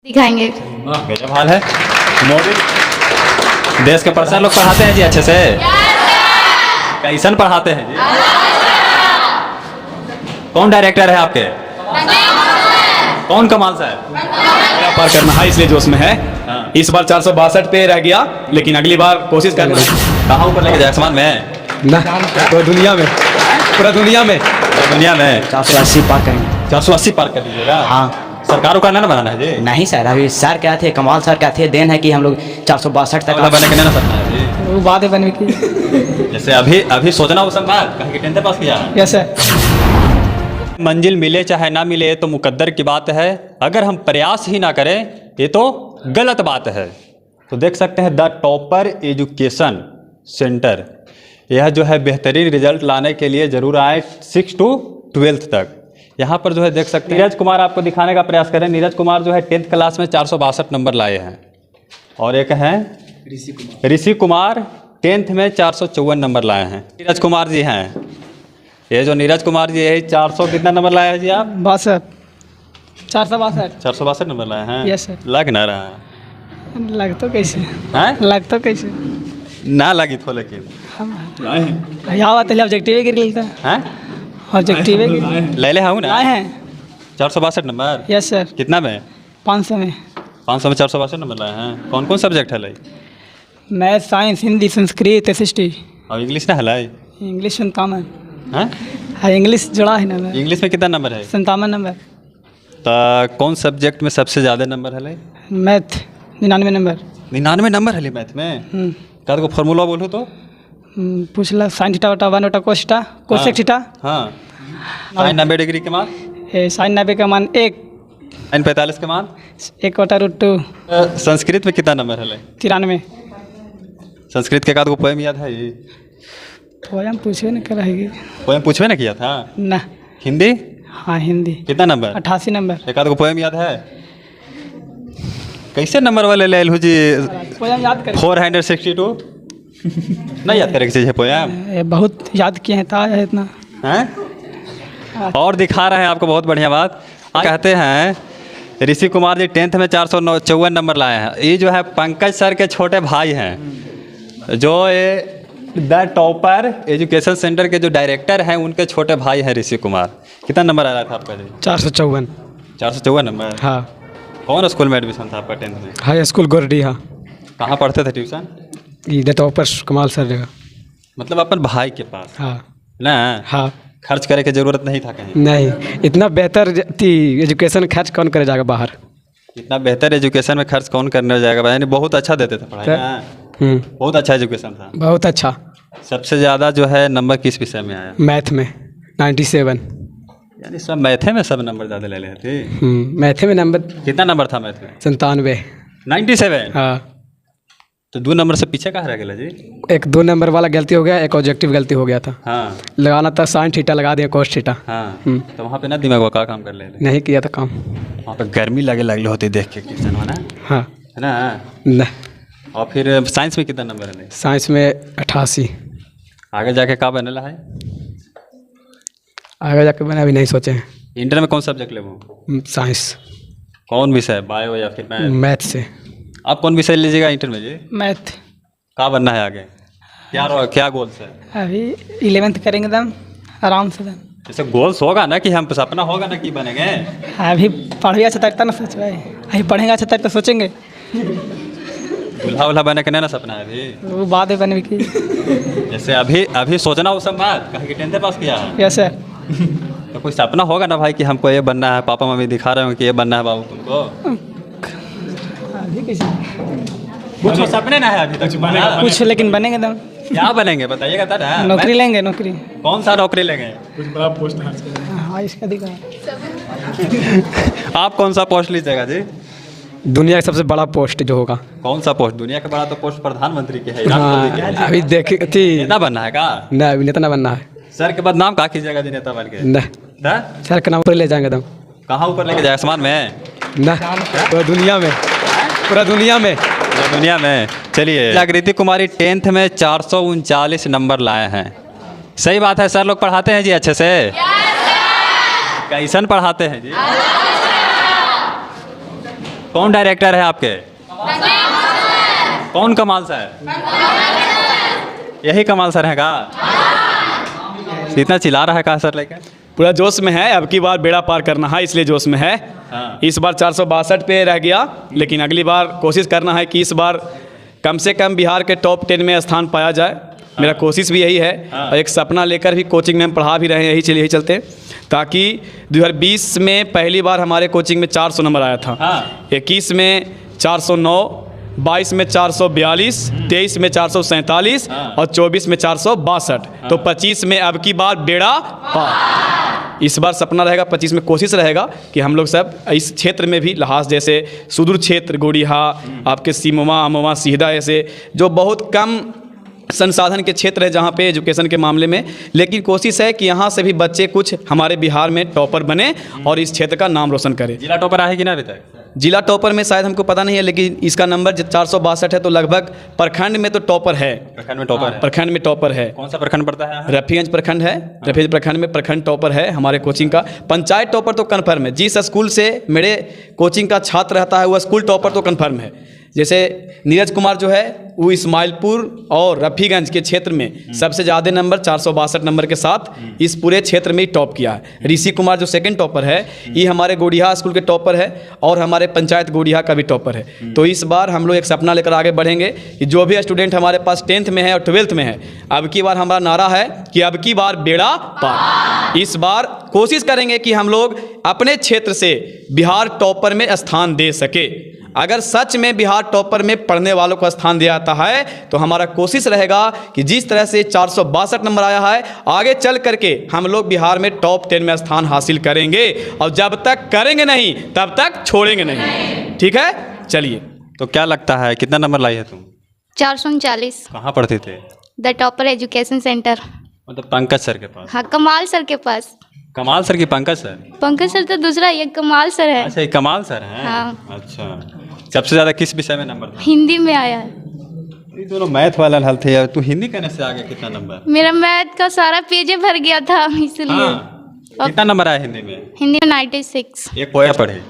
दिखाएंगे। गजब हाल है। मोदी देश के प्रचार लोग पढ़ाते हैं जी अच्छे से? कैसन पढ़ाते हैं जी? कौन डायरेक्टर है आपके? कौन कमाल साहब? पार करना है इसलिए जोश में है। हाँ। इस बार 462 पे रह गया, लेकिन अगली बार कोशिश करना। कहाँ ऊपर लेके जाए आसमान में? ना पूरा दुनिया में, पूरा दुनिया में दुनिया में 480 पार करेंगे। 480 पार कर दीजिएगा। हाँ सरकार को ना बनाना है जी? नहीं सर, अभी सर क्या थे, कमाल सर क्या थे, देन है कि हम लोग 462 तक बने के ना सपना है जी? वो बात है बनने की। जैसे अभी सोचना वो सब बात कहीं कि 10th पास किया। Yes sir. मंजिल मिले चाहे ना मिले तो मुकद्दर की बात है, अगर हम प्रयास ही ना करें ये तो गलत बात है। तो देख सकते हैं द टॉपर एजुकेशन सेंटर, यह जो है बेहतरीन रिजल्ट लाने के लिए जरूर आए 6 to 12th तक। यहाँ पर जो है देख सकते हैं नीरज कुमार, आपको दिखाने का प्रयास करें। नीरज कुमार जो है 10th क्लास में 462 नंबर लाए हैं। और एक हैं ऋषि कुमार 10th में 454 नंबर लाए हैं। नीरज कुमार जी हैं, ये जो नीरज कुमार जी है 400 कितना नंबर लाए हैं जी आप? 62 462। 462 नंबर लाए हैं। Yes, sir. लग ना रहा है? लग तो कैसे, हैं? लग तो कैसे ना लगी तो लेकिन यहाँ बात है। ऑब्जेक्टिव गिर लेता है, हैं? ऑब्जेक्टिव ले ले हूँ ना। आए हैं। 462 नंबर। Yes sir. कितना में? 500 में। 500 में 462 नंबर लाए हैं। कौन कौन सब्जेक्ट है लाई? Math, science, Hindi, Sanskrit, SST। और इंग्लिश ना है लाई? इंग्लिश 57 हैं? है। इंग्लिश जुड़ा है ना। इंग्लिश में कितना नंबर है? 57 नंबर। तो कौन सब्जेक्ट में सबसे ज़्यादा नंबर है लाई? Math 99 number. 99 नंबर है ली मैथ में। क्या को फॉर्मूला बोलूँ तो? पूछ ला साइन थीटा बटा 1 बटा कोस थीटा, कोसेक थीटा। हाँ। साइन 90 डिग्री के मान? साइन 90 का मान 1, साइन 45 के मान 1 बटा √2। संस्कृत में कितना नंबर है लाई? 93। संस्कृत के बाद को पोएम याद है ये? पोएम पूछे न कराएगी पोएम पूछवे ना किया था ना। हिंदी? हाँ हिंदी कितना नंबर? 88 नंबर। एक आध को पोएम याद है? कैसे नंबर वाले ले लू जी? पोएम याद कर। 462 नहीं याद करे चीज़ है पोएम? बहुत याद किए हैं, था इतना हैं? और दिखा रहे हैं आपको बहुत बढ़िया बात। कहते हैं ऋषि कुमार जी 10th में 454 नंबर लाए हैं। ये जो है पंकज सर के छोटे भाई हैं, जो ये द टॉपर एजुकेशन सेंटर के जो डायरेक्टर हैं उनके छोटे भाई हैं ऋषि कुमार। कितना नंबर आ रहा था आपका जी? 454। 454 नंबर। हाँ। कौन स्कूल में एडमिशन था आपका 10th में? हाई स्कूल गोरडी। हाँ। कहाँ पढ़ते थे ट्यूशन? ये टॉपर कमाल सर जगह। मतलब अपन भाई के पास हाँ। ना? हाँ। खर्च करे की जरूरत नहीं था कहीं? नहीं, इतना बेहतर थी एजुकेशन, खर्च कौन करे जाएगा बाहर। इतना बेहतर एजुकेशन में खर्च कौन करने जाएगा? यानी बहुत अच्छा देते थे पढ़ाई ना? बहुत अच्छा एजुकेशन था। बहुत अच्छा। सबसे ज़्यादा जो है नंबर किस विषय में आया? मैथ में 97। यानी सब मैथे में सब नंबर ज़्यादा ले लेते थे। मैथे में नंबर कितना नंबर था मैथ में? 97। 97। हाँ। तो 2 नंबर से पीछे कहाँ रह गया जी? एक 2 नंबर वाला गलती हो गया, एक ऑब्जेक्टिव गलती हो गया था। हाँ। लगाना था साइन थीटा, लगा दिया कोस थीटा। हाँ। तो वहाँ पे ना दिमाग का काम कर ले नहीं किया था काम। वहाँ पे गर्मी लगे होती देख के क्वेश्चन है ना? हाँ। है ना? नहीं। और फिर साइंस में कितना नंबर है? साइंस में 88। आगे जाके क्या बनने है? आगे जाके मैंने अभी नहीं सोचे हैं। इंटर में कौन सब्जेक्ट ले? साइंस। कौन विषय, बायो या फिर मैथ? मैथ से। आप कौन विषय लीजिएगा इंटर में जी? मैथ। क्या बनना है आगे? क्या गोल्स है? अभी 11th करेंगे एकदम आराम से। जैसे गोल्स होगा ना कि हम सपना होगा ना कि बनेंगे? अभी पढ़िए अच्छा तक ना सोच रहे, अभी पढ़ेंगे अच्छा तक तो सोचेंगे। दूल्हा उल्हा बने के नहीं ना सपना है अभी? वो बात है बनने की। जैसे अभी सोचना वो सब बात कहीं कि 10th पास किया है? Yes sir. तो कोई सपना होगा ना भाई कि हमको ये बनना है, पापा मम्मी दिखा रहे हो कि ये बनना है बाबू तुमको? अभी कैसे कुछ सपने ना है अभी तक बना? कुछ लेकिन बनेंगे एकदम। क्या बनेंगे बताइएगा तब ना। नौकरी लेंगे, नौकरी। कौन सा नौकरी लेंगे? कुछ बड़ा पोस्ट है। हाँ इसका दिखा। आप कौन सा पोस्ट लीजिएगा जी? दुनिया का सबसे बड़ा पोस्ट जो होगा। कौन सा पोस्ट? दुनिया का बड़ा तो पोस्ट प्रधानमंत्री के है, हाँ, राष्ट्रपति के है। अभी देखे थी। नेता बनना है का? नहीं, अभी नेता ना बनना है। सर के बाद नाम कहाँ कीजिएगा जी नेता बन के? नहीं, सर का नाम ऊपर ले जाएंगे एकदम। कहाँ ऊपर लेके जाए? आसमान में? ना, पूरा दुनिया में, पूरा दुनिया में। दुनिया में। चलिए, जागृति कुमारी 10th में 439 नंबर लाए हैं। सही बात है। सर लोग पढ़ाते हैं जी अच्छे से? कैसन पढ़ाते हैं जी? कौन डायरेक्टर है आपके? कौन कमाल सर? यही कमाल सर है का? इतना चिल्ला रहा है का सर लेकर? पूरा जोश में है, अब की बार बेड़ा पार करना है इसलिए जोश में है। हाँ। इस बार 462 पे रह गया, लेकिन अगली बार कोशिश करना है कि इस बार कम से कम बिहार के टॉप 10 में स्थान पाया जाए। मेरा कोशिश भी यही है और एक सपना लेकर भी कोचिंग में हम पढ़ा भी रहे हैं, यही चलते, ताकि 2020 में पहली बार हमारे कोचिंग में 400 नंबर आया था। हाँ। 21 में 409, 22 में 442, 23 में 447 और 24 में 462। तो 25 में अब की बार बेड़ा पार। इस बार सपना रहेगा, 25 में कोशिश रहेगा कि हम लोग सब इस क्षेत्र में भी लहास जैसे सुदूर क्षेत्र गोड़िया, आपके सीमवा अमवा सीधा ऐसे जो बहुत कम संसाधन के क्षेत्र है जहाँ पे एजुकेशन के मामले में, लेकिन कोशिश है कि यहाँ से भी बच्चे कुछ हमारे बिहार में टॉपर बने और इस क्षेत्र का नाम रोशन करें। जिला टॉपर आए कि ना अभी तक? जिला टॉपर में शायद हमको पता नहीं है, लेकिन इसका नंबर 462 है, तो लगभग प्रखंड में तो टॉपर है। प्रखंड में टॉपर है? प्रखंड में टॉपर है। कौन सा प्रखंड पड़ता है? रफीगंज प्रखंड है। रफीगंज प्रखंड में प्रखंड टॉपर है हमारे कोचिंग का। पंचायत टॉपर तो कन्फर्म है, जिस स्कूल से मेरे कोचिंग का छात्र रहता है वह स्कूल टॉपर तो कन्फर्म है। जैसे नीरज कुमार जो है वो इस्माइलपुर और रफीगंज के क्षेत्र में सबसे ज़्यादा नंबर 462 नंबर के साथ इस पूरे क्षेत्र में ही टॉप किया है। ऋषि कुमार जो सेकंड टॉपर है, ये हमारे गोड़िया स्कूल के टॉपर है और हमारे पंचायत गोड़िया का भी टॉपर है। तो इस बार हम लोग एक सपना लेकर आगे बढ़ेंगे कि जो भी स्टूडेंट हमारे पास 10th में है और 12th में है, अब की बार हमारा नारा है कि अब की बार बेड़ा पार। इस बार कोशिश करेंगे कि हम लोग अपने क्षेत्र से बिहार टॉपर में स्थान दे सके। अगर सच में बिहार टॉपर में पढ़ने वालों को स्थान दिया जाता है तो हमारा कोशिश रहेगा कि जिस तरह से 462 नंबर आया है, आगे चल करके हम लोग बिहार में टॉप 10 में स्थान हासिल करेंगे, और जब तक करेंगे नहीं तब तक छोड़ेंगे नहीं। ठीक है, चलिए। तो क्या लगता है कितना नंबर लाई है तुम? 439। कहाँ पढ़ते थे? The topper education centre. मतलब पंकज सर के पास? हाँ, कमाल सर के पास। कमाल सर की पंकज सर? पंकज सर तो दूसरा, ये कमाल सर है। अच्छा, ये कमाल सर हैं? हाँ। अच्छा, सबसे ज़्यादा किस विषय में नंबर था? हिंदी में आया है। ये दोनों मैथ वाला हल थे यार, तू हिंदी कहने से आगे कितना नंबर? मेरा मैथ का सारा पेज भर गया था इसलिए। हाँ। कितना नंबर आया हिंदी में? हिंदी में 96। एक पोया पढ़े?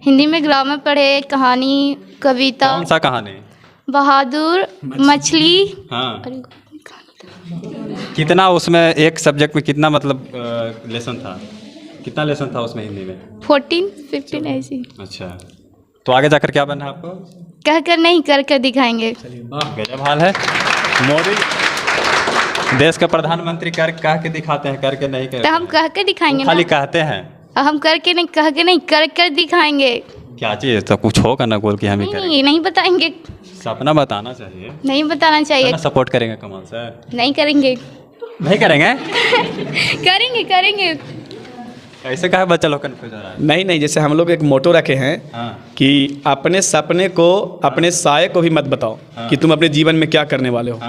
हिंदी में ग्रामर पढ़े, कहानी, कविता। कौन सा कहानी? बहादुर, मछली। हाँ। कितना उसमें एक सब्जेक्ट में कितना मतलब लेसन था? कितना लेसन था उसमें हिंदी में? 14, 15 ऐसी। अच्छा, तो आगे जाकर क्या बनना है आपको? कह कर नहीं, कर कर दिखाएंगे। गजब हाल है। मोदी देश का प्रधानमंत्री कर कह के दिखाते हैं, करके नहीं तो करते। हम कह कर दिखाएंगे ना। खाली कहते हैं, हम करके नहीं, कह के नहीं, कर कर दिखाएंगे। क्या चीज़ तो कुछ होगा ना, बोल के हम ही करेंगे। नहीं बताएंगे। सपना बताना चाहिए। नहीं बताना चाहिए। सपोर्ट करेंगे कमाल सर? नहीं करेंगे। नहीं करेंगे? करेंगे करेंगे। ऐसे कहा बच्चा लोग कन्फ्यूज हो रहा है। नहीं, जैसे हम लोग एक मोटो रखे हैं कि अपने सपने को, अपने साये को भी मत बताओ कि तुम अपने जीवन में क्या करने वाले हो।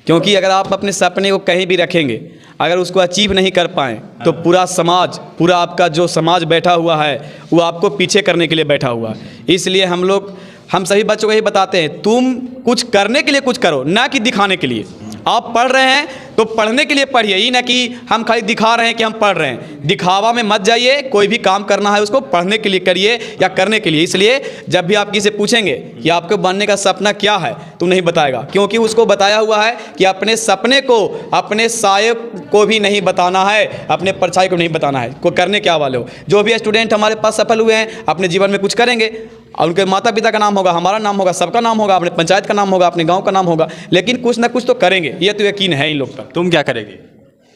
क्योंकि अगर आप अपने सपने को कहीं भी रखेंगे, अगर उसको अचीव नहीं कर पाएँ तो पूरा समाज, पूरा आपका जो समाज बैठा हुआ है वो आपको पीछे करने के लिए बैठा हुआ है। इसलिए हम सभी बच्चों को यही बताते हैं, तुम कुछ करने के लिए कुछ करो, ना कि दिखाने के लिए। आप पढ़ रहे हैं तो पढ़ने के लिए पढ़िए, ये ना कि हम खाली दिखा रहे हैं कि हम पढ़ रहे हैं। दिखावा में मत जाइए, कोई भी काम करना है उसको पढ़ने के लिए करिए या करने के लिए। इसलिए जब भी आप किसी से पूछेंगे कि आपको बनने का सपना क्या है, तो नहीं बताएगा, क्योंकि उसको बताया हुआ है कि अपने सपने को, अपने साये को भी नहीं बताना है, अपने परछाई को नहीं बताना है, को करने क्या वाले हो। जो भी स्टूडेंट हमारे पास सफल हुए हैं अपने जीवन में कुछ करेंगे, और उनके माता पिता का नाम होगा, हमारा नाम होगा, सबका नाम होगा, अपने पंचायत का नाम होगा, अपने गांव का नाम होगा, लेकिन कुछ ना कुछ तो करेंगे, ये तो यकीन है इन लोग पर। तुम क्या करेगी?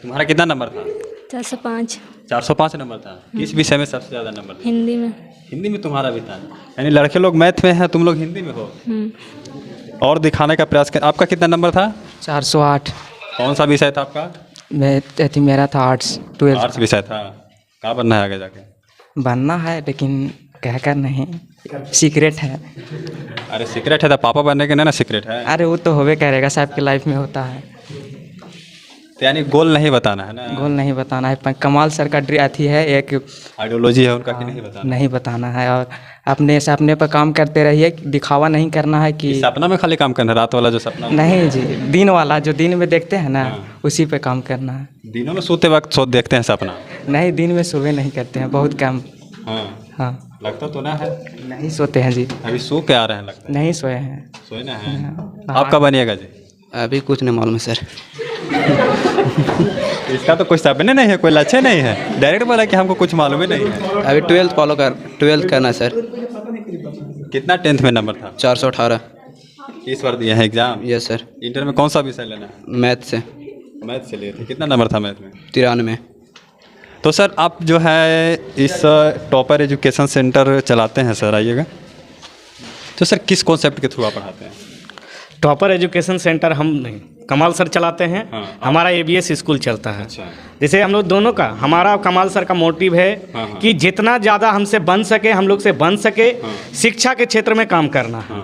तुम्हारा कितना नंबर था? 405। 405 नंबर था। किस विषय में सबसे ज़्यादा नंबर था? हिंदी में। हिंदी में तुम्हारा भी था? यानी लड़के लोग मैथ में हैं, तुम लोग हिंदी में हो। और दिखाने का प्रयास कर। आपका कितना नंबर था? 408। कौन सा विषय था आपका? मेरा था आर्ट्स, 12th। आर्ट्स विषय था। क्या बनना है आगे जाके? बनना है, लेकिन कहकर नहीं, सीक्रेट है। अरे सीक्रेट है तो पापा बनने के नहीं ना सीक्रेट है। अरे वो तो होवे करेगा, सबके लाइफ में होता है। तो यानी गोल नहीं बताना है ना? गोल नहीं बताना है। कमाल सर का अथी है, एक आइडियोलॉजी है उनका कि नहीं बताना? नहीं बताना है, और अपने सपने पर काम करते रहिए, दिखावा नहीं करना है कि सपना में खाली काम करना है, रात वाला जो सपना? नहीं जी, दिन वाला जो दिन में देखते हैं ना, उसी पे काम करना है। दिनों में सोते वक्त देखते हैं सपना? नहीं, दिन में सुबह नहीं करते हैं, बहुत कम। हाँ। हाँ। लगता तो ना है। नहीं सोते हैं जी। अभी सो के आ रहे हैं लगता है। नहीं सोए हैं। सोए ना है। आप कब बनिएगा जी? अभी कुछ नहीं मालूम है सर। इसका तो कोई सपने नहीं है, कोई लक्ष्य नहीं है, डायरेक्ट बोला कि हमको कुछ मालूम ही नहीं है। अभी 12th करना है सर। कितना 10th में नंबर था? 418। इस बार दिया है एग्जाम? Yes sir. इंटर में कौन सा विषय लेना है? मैथ से। मैथ से लिए थे। कितना नंबर था मैथ में? 93। तो सर आप जो है इस टॉपर एजुकेशन सेंटर चलाते हैं सर, आइएगा। तो सर किस कॉन्सेप्ट के थ्रू आप पढ़ाते हैं? टॉपर एजुकेशन सेंटर हम नहीं, कमाल सर चलाते हैं। हाँ। हमारा ABS स्कूल चलता है। अच्छा। जैसे हम लोग दोनों का, हमारा कमाल सर का मोटिव है हाँ। कि जितना ज़्यादा हमसे बन सके, हम लोग से बन सके, शिक्षा के क्षेत्र में काम करना है।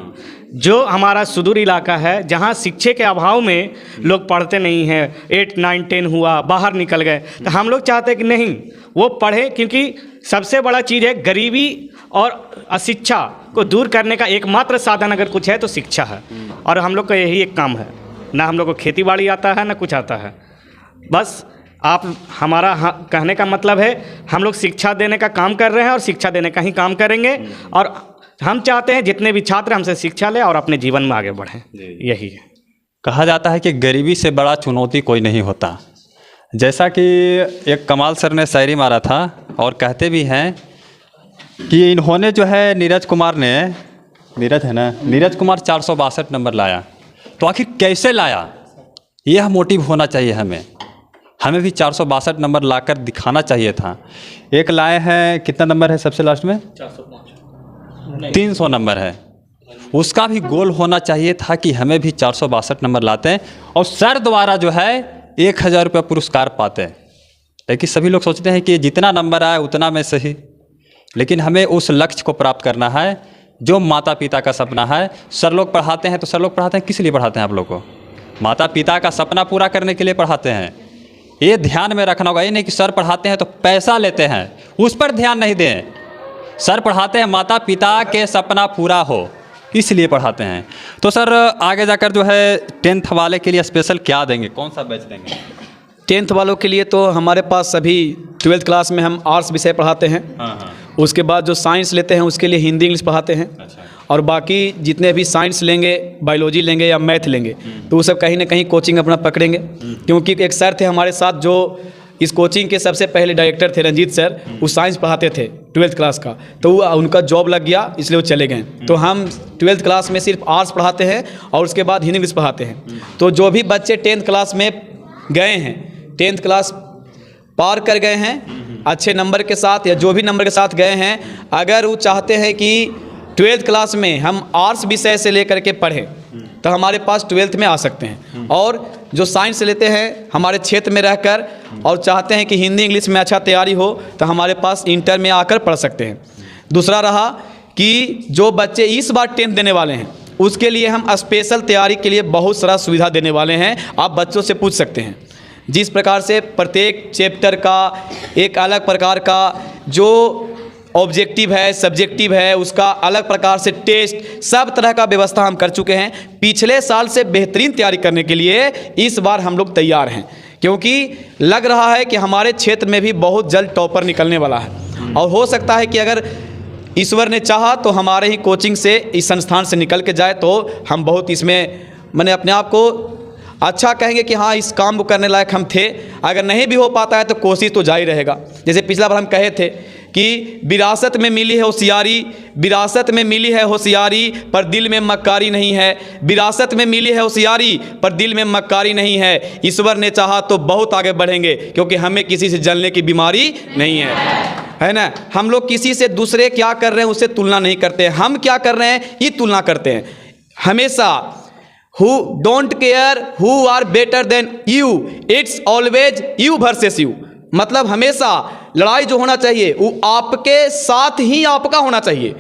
जो हमारा सुदूर इलाका है, जहाँ शिक्षा के अभाव में लोग पढ़ते नहीं हैं, 8, 9, 10 हुआ, बाहर निकल गए, तो हम लोग चाहते हैं कि नहीं वो पढ़े, क्योंकि सबसे बड़ा चीज़ है गरीबी और अशिक्षा को दूर करने का एकमात्र साधन अगर कुछ है तो शिक्षा है। और हम लोग का यही एक काम है, ना हम लोग को खेती बाड़ी आता है ना कुछ आता है। बस आप हमारा कहने का मतलब है हम लोग शिक्षा देने का काम कर रहे हैं और शिक्षा देने का ही काम करेंगे। और हम चाहते हैं जितने भी छात्र हमसे शिक्षा लें और अपने जीवन में आगे बढ़ें, यही है। कहा जाता है कि गरीबी से बड़ा चुनौती कोई नहीं होता। जैसा कि एक कमाल सर ने शायरी मारा था और कहते भी हैं कि इन्होंने जो है नीरज कुमार कुमार 462 नंबर लाया। तो आखिर कैसे लाया, यह मोटिव होना चाहिए हमें भी 462 नंबर लाकर दिखाना चाहिए था। एक लाए हैं, कितना नंबर है सबसे लास्ट में? 300 नंबर है। उसका भी गोल होना चाहिए था कि हमें भी 462 नंबर लाते हैं और सर द्वारा जो है 1000 रुपये पुरस्कार पाते हैं। लेकिन सभी लोग सोचते हैं कि जितना नंबर आए उतना में सही, लेकिन हमें उस लक्ष्य को प्राप्त करना है जो माता पिता का सपना है। सर लोग पढ़ाते हैं तो सर लोग पढ़ाते हैं किस लिए पढ़ाते हैं? आप लोग को माता पिता का सपना पूरा करने के लिए पढ़ाते हैं। ये ध्यान में रखना होगा। ये नहीं कि सर पढ़ाते हैं तो पैसा लेते हैं, उस पर ध्यान नहीं दें। सर पढ़ाते हैं माता पिता के सपना पूरा हो, इसलिए पढ़ाते हैं। तो सर आगे जाकर जो है 10th वाले के लिए स्पेशल क्या देंगे, कौन सा बैच देंगे? 10th वालों के लिए तो हमारे पास सभी 12th क्लास में हम आर्ट्स विषय पढ़ाते हैं। उसके बाद जो साइंस लेते हैं उसके लिए हिंदी इंग्लिश पढ़ाते हैं। अच्छा। और बाकी जितने भी साइंस लेंगे, बायोलॉजी लेंगे या मैथ लेंगे, तो वो सब कहीं ना कहीं कोचिंग अपना पकड़ेंगे। क्योंकि एक सर थे हमारे साथ जो इस कोचिंग के सबसे पहले डायरेक्टर थे, रंजीत सर। वो साइंस पढ़ाते थे 12th क्लास का, तो उनका जॉब लग गया इसलिए वो चले गए। तो हम 12th क्लास में सिर्फ आर्ट्स पढ़ाते हैं और उसके बाद हिंदी इंग्लिश पढ़ाते हैं। तो जो भी बच्चे 10th क्लास में गए हैं, 10th क्लास पार कर गए हैं अच्छे नंबर के साथ या जो भी नंबर के साथ गए हैं, अगर वो चाहते हैं कि 12th क्लास में हम आर्ट्स विषय से लेकर के पढ़ें तो हमारे पास 12th में आ सकते हैं। और जो साइंस लेते हैं हमारे क्षेत्र में रहकर और चाहते हैं कि हिंदी इंग्लिश में अच्छा तैयारी हो, तो हमारे पास इंटर में आकर पढ़ सकते हैं। दूसरा रहा कि जो बच्चे इस बार 10th देने वाले हैं उसके लिए हम स्पेशल तैयारी के लिए बहुत सारा सुविधा देने वाले हैं। आप बच्चों से पूछ सकते हैं। जिस प्रकार से प्रत्येक चैप्टर का एक अलग प्रकार का जो ऑब्जेक्टिव है, सब्जेक्टिव है, उसका अलग प्रकार से टेस्ट, सब तरह का व्यवस्था हम कर चुके हैं। पिछले साल से बेहतरीन तैयारी करने के लिए इस बार हम लोग तैयार हैं, क्योंकि लग रहा है कि हमारे क्षेत्र में भी बहुत जल्द टॉपर निकलने वाला है। और हो सकता है कि अगर ईश्वर ने चाहा तो हमारे ही कोचिंग से, इस संस्थान से निकल के जाए तो हम बहुत इसमें मैंने अपने आप को अच्छा कहेंगे कि हाँ इस काम को करने लायक हम थे। अगर नहीं भी हो पाता है तो कोशिश तो जारी रहेगा। जैसे पिछला बार हम कहे थे कि विरासत में मिली है होशियारी, विरासत में मिली है होशियारी पर दिल में मक्कारी नहीं है, विरासत में मिली है होशियारी पर दिल में मक्कारी नहीं है। ईश्वर ने चाहा तो बहुत आगे बढ़ेंगे, क्योंकि हमें किसी से जलने की बीमारी नहीं है ना। हम लोग किसी से दूसरे क्या कर रहे हैं उससे तुलना नहीं करते, हम क्या कर रहे हैं ये तुलना करते हैं हमेशा। Who don't care who are better than you, it's always you versus you। मतलब हमेशा लड़ाई जो होना चाहिए वो आपके साथ ही आपका होना चाहिए।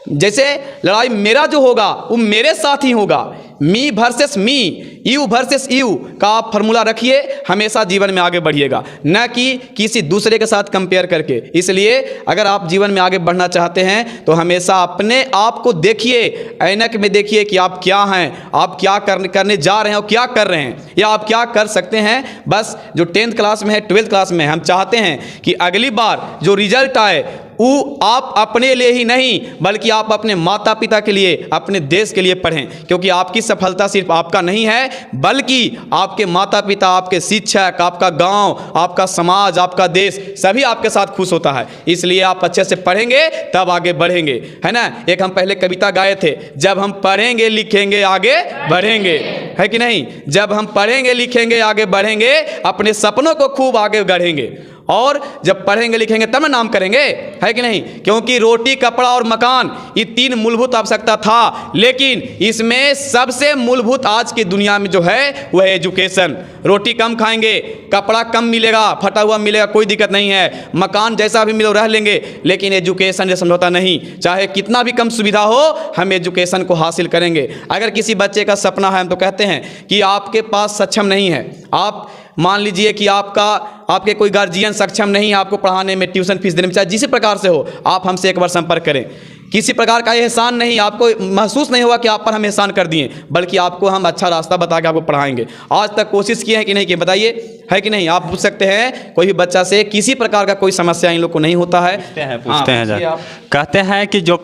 जैसे लड़ाई मेरा जो होगा वो मेरे साथ ही होगा, मी versus me, you versus you का आप फार्मूला रखिए, हमेशा जीवन में आगे बढ़िएगा, न कि किसी दूसरे के साथ कंपेयर करके। इसलिए अगर आप जीवन में आगे बढ़ना चाहते हैं तो हमेशा अपने आप को देखिए, ऐनक में देखिए कि आप क्या हैं, आप क्या करने जा रहे हैं और क्या कर रहे हैं या आप क्या कर सकते हैं। बस जो 10th क्लास में है, 12th क्लास में हम चाहते हैं कि अगली बार जो रिजल्ट आए वो आप अपने लिए ही नहीं बल्कि आप अपने माता पिता के लिए, अपने देश के लिए पढ़ें, क्योंकि आपकी सफलता सिर्फ आपका नहीं है बल्कि आपके माता पिता, आपके शिक्षक, आपका गांव, आपका समाज, आपका देश सभी आपके साथ खुश होता है। इसलिए आप अच्छे से पढ़ेंगे तब आगे बढ़ेंगे, है ना। एक हम पहले कविता गाए थे, जब हम पढ़ेंगे लिखेंगे आगे बढ़ेंगे, है कि नहीं। जब हम पढ़ेंगे लिखेंगे आगे बढ़ेंगे, अपने सपनों को खूब आगे गढ़ेंगे, और जब पढ़ेंगे लिखेंगे तब ना नाम करेंगे, है कि नहीं। क्योंकि रोटी, कपड़ा और मकान ये 3 मूलभूत आवश्यकता था, लेकिन इसमें सबसे मूलभूत आज की दुनिया में जो है वह है एजुकेशन। रोटी कम खाएंगे, कपड़ा कम मिलेगा, फटा हुआ मिलेगा, कोई दिक्कत नहीं है, मकान जैसा भी मिले रह लेंगे, लेकिन एजुकेशन से समझौता नहीं। चाहे कितना भी कम सुविधा हो, हम एजुकेशन को हासिल करेंगे। अगर किसी बच्चे का सपना है, हम तो कहते हैं कि आपके पास सक्षम नहीं है, आप मान लीजिए कि आपके कोई गार्जियन सक्षम नहीं है आपको पढ़ाने में, ट्यूशन फीस देने में, चाहे जिस प्रकार से हो, आप हमसे एक बार संपर्क करें। किसी प्रकार का एहसान नहीं, आपको महसूस नहीं होगा कि आप पर हम एहसान कर दिए, बल्कि आपको हम अच्छा रास्ता बता के आपको पढ़ाएंगे। आज तक कोशिश की है कि नहीं, कि बताइए, है कि नहीं। आप पूछ सकते हैं कोई भी बच्चा से, किसी प्रकार का कोई समस्या इन लोग को नहीं होता है। पूछते हैं कहते हैं कि जो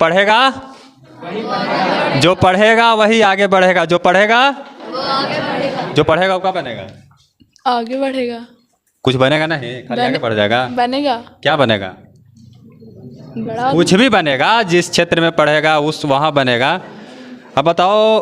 पढ़ेगा वही आगे बढ़ेगा, जो पढ़ेगा वो क्या बनेगा, आगे बढ़ेगा। कुछ बनेगा नहीं, खाली आगे बढ़ जाएगा। बनेगा, क्या बनेगा, बड़ा कुछ भी बनेगा, जिस क्षेत्र में पढ़ेगा उस वहाँ बनेगा। अब बताओ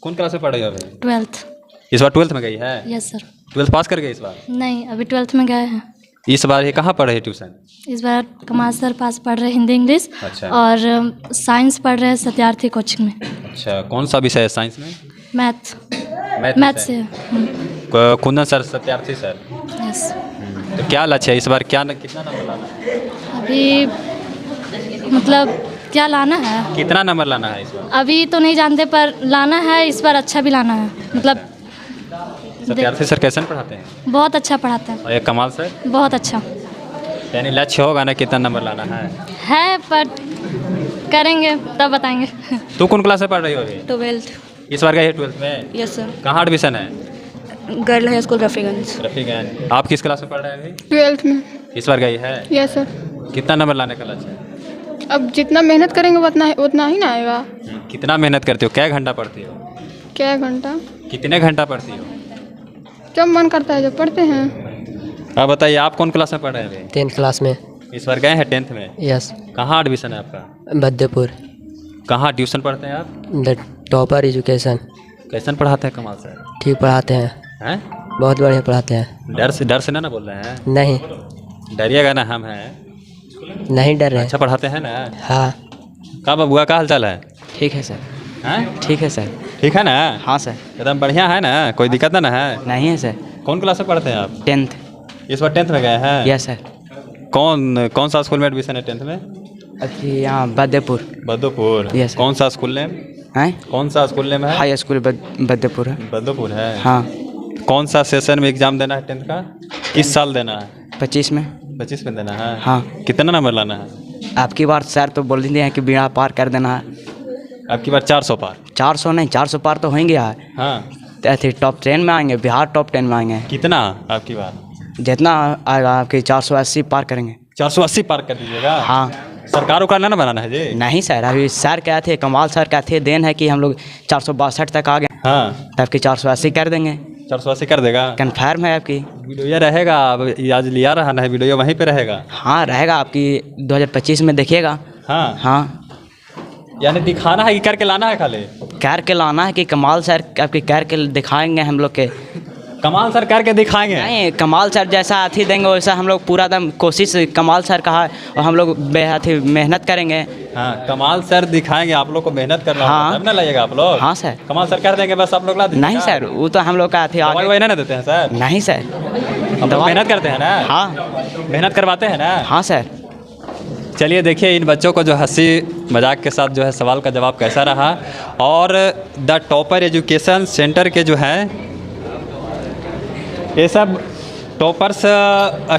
कौन क्लास में पढ़ रही हो अभी? 12th। इस बार 12th में गई है? Yes sir. 12th पास कर गई इस बार? नहीं, अभी 12th में गए हैं। इस बार ये कहाँ पढ़ रहे ट्यूशन? इस बार कमाल सर पास पढ़ रहे हिंदी इंग्लिश। अच्छा। और साइंस पढ़ रहे हैं सत्यार्थी कोचिंग में। अच्छा, कौन सा विषय है साइंस में? मैथ से। Kundan sir, Satyarthi sir. Yes. तो क्या लक्ष्य है इस बार, कितना नंबर लाना है? अभी मतलब क्या लाना है, कितना नंबर लाना है इस बार? अभी तो नहीं जानते, पर लाना है इस बार, अच्छा भी लाना है। मतलब सत्यार्थी सर कैसे पढ़ाते हैं? बहुत अच्छा पढ़ाते हैं। और ये कमाल सर? बहुत अच्छा यानी लक्ष्य होगा ना कितना नंबर लाना है पर करेंगे तब बताएंगे। तू कौन क्लास में पढ़ रही हो अभी? 12th। इस बार गई 12th में? Yes sir. कहाँ एडमिशन है? Girl high school Rafiganj. Rafiganj. आप किस क्लास में पढ़ रहे हैं अभी? 12th में। इस बार गई है? Yes sir. कितना नंबर लाने का लक्ष्य है? अब जितना मेहनत करेंगे उतना ही ना आएगा। कितना मेहनत करती हो, क्या घंटा पढ़ती हो? क्या घंटा? कितने घंटा पढ़ती हो? जब मन करता है जब पढ़ते हैं। अब बताइए आप कौन क्लास में पढ़ रहे हैं? 10th क्लास में। इस बार गए हैं 10th में? यस। कहाँ एडमिशन है आपका? बद्देपुर। कहाँ ट्यूशन पढ़ते हैं आप? The topper education. कैसन पढ़ाते हैं कमाल सर? ठीक पढ़ाते हैं, हैं? बहुत बढ़िया पढ़ाते हैं। डर से ना बोल रहे हैं? नहीं, डरिएगा ना, हम हैं। नहीं डर रहे। अच्छा पढ़ाते हैं ना? हाँ। का बबुआ का हाल चाल है? ठीक है सर। हैं? ठीक है सर। ठीक है ना? हाँ सर। एकदम बढ़िया है ना, कोई दिक्कत ना है? नहीं है सर। कौन क्लास में पढ़ते हैं आप? 10th। इस बार 10th में गए हैं? Yes sir. कौन सा स्कूल में एडमिशन है 10th में? अभी यहाँ बद्देपुर। बद्दोपुर। यस। कौन सा स्कूल नेम? हैं? कौन सा स्कूल नेम है? हाई स्कूल बद्देपुर है। बद्दोपुर है? हाँ। कौन सा सेशन में एग्जाम देना है 10th का? किस साल देना है? 25 में। 25 में देना है? हाँ। कितना नंबर लाना है? आपकी बार सर तो बोल दिए हैं कि बीड़ा पार कर देना है। आपकी बार 400 पार? 400 नहीं, 400 पार तो होंगे यार। हाँ। तो टॉप 10 में आएंगे, बिहार टॉप 10 में आएंगे। कितना आपकी बार? जितना आएगा आपके 480 पार करेंगे। 480 पार कर दीजिएगा? हाँ। सरकारों का ना बनाना है जी? नहीं सर, अभी सर क्या थे, कमाल सर क्या थे, देन है कि हम लोग 462 तक आ गए। हाँ। तब की 480 कर देंगे। 480 कर देगा? कन्फर्म है आपकी? वीडियो रहेगा, अब आज लिया रहा ना है वीडियो, वहीं पे रहेगा? हाँ रहेगा, आपकी 2025 में देखिएगा। हाँ। हाँ। यानी दिखाना है कि करके लाना है खाली? करके लाना है कि कमाल सर आपके करके दिखाएंगे हम लोग के। कमाल सर करके दिखाएंगे? नहीं, कमाल सर जैसा अथी देंगे वैसा हम लोग पूरा दम कोशिश, कमाल सर कहा, और हम लोग बेहद मेहनत करेंगे। हाँ, कमाल सर दिखाएंगे, आप लोग को मेहनत करना हाँ। होगा, तब ना लाइएगा आप लोग? हाँ सर। कमाल सर कर देंगे बस, आप लोग ला दीजिएगा? नहीं सर, वो तो हम लोग का अथी दवाई वही ना देते हैं सर? नहीं सर। आप लोग मेहनत करते हैं ना? हाँ। मेहनत करवाते हैं ना? हाँ सर। चलिए देखिए इन बच्चों को जो हंसी मजाक के साथ जो है सवाल का जवाब कैसा रहा, और द टॉपर एजुकेशन सेंटर के जो है ये सब टॉपर्स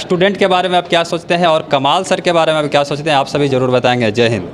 स्टूडेंट के बारे में आप क्या सोचते हैं, और कमाल सर के बारे में आप क्या सोचते हैं, आप सभी ज़रूर बताएंगे। जय हिंद।